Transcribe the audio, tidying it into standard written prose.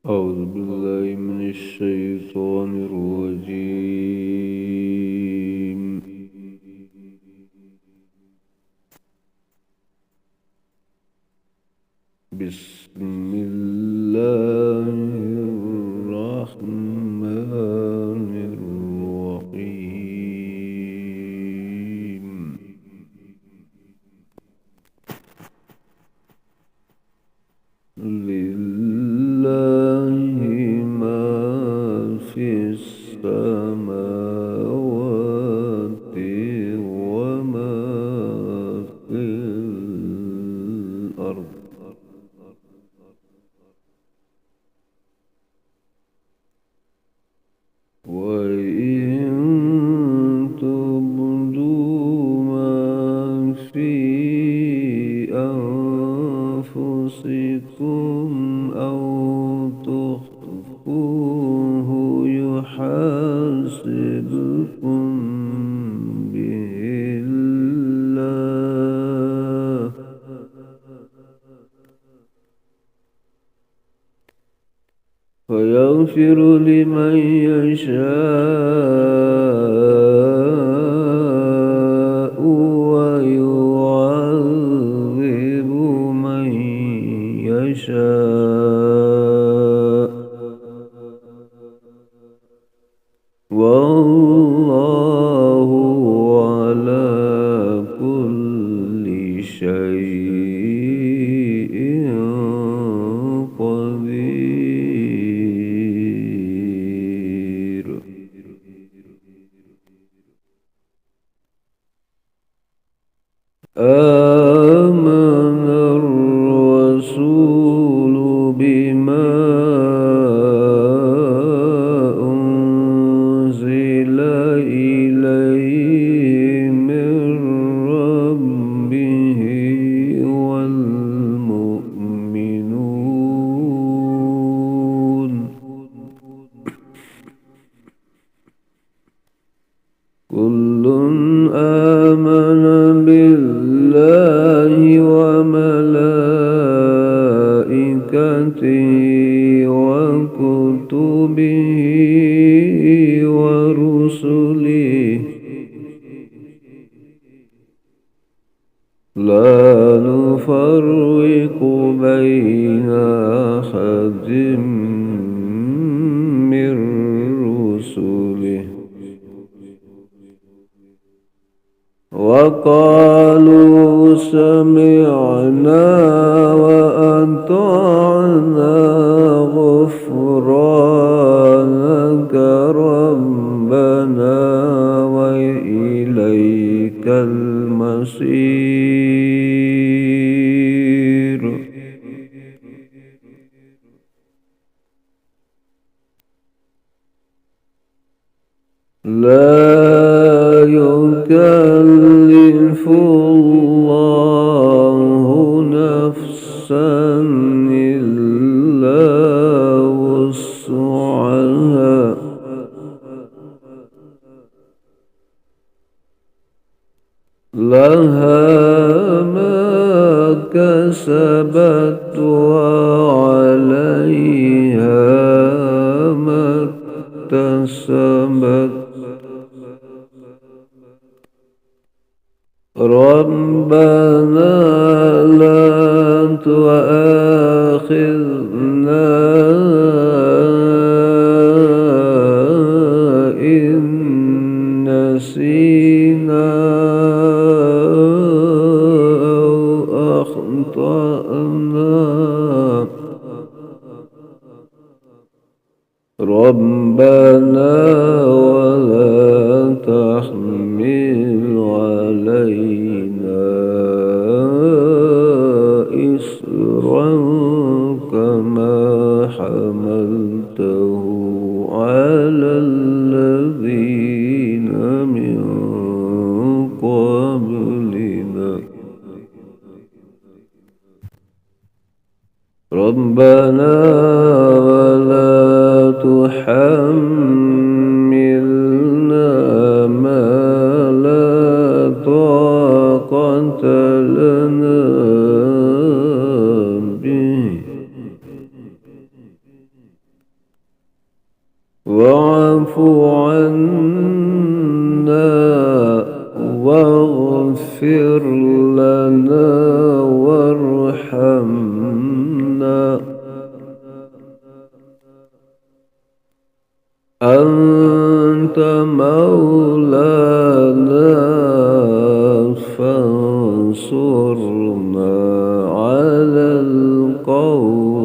أعوذ بالله من الشيطان الرجيم. بسم الله الرحمن الرحيم. لله ما في السماوات وما في الأرض. وإن تبدوا ما في أنفسكم أو تخفوه يحاسبكم به الله، فيغفر لمن يشاء ويعذب من يشاء، والله على كل شيء قدير. آمن الرسول بما أنزل إليه من ربه والمؤمنون، كل آمن بالله وملائكته وكتبه ورسله لا نفرق بين أحد من رسله، وقالوا سمعنا وأطعنا غفرانك ربنا وإليك المصير. لا يكلف الله نفسا إلا وسعها، لها ما كسبت وعليها ما اكتسبت. ربنا لا تؤاخذنا إن نسينا أو أخطأنا، ربنا ولا تحمل علينا إصرا كما حملته على الذين من قبلنا، ربنا ولا تحملنا ما لا طاقة لنا به، واعف عنا واغفر لنا وارحمنا أنت مولانا فانصرنا على القوم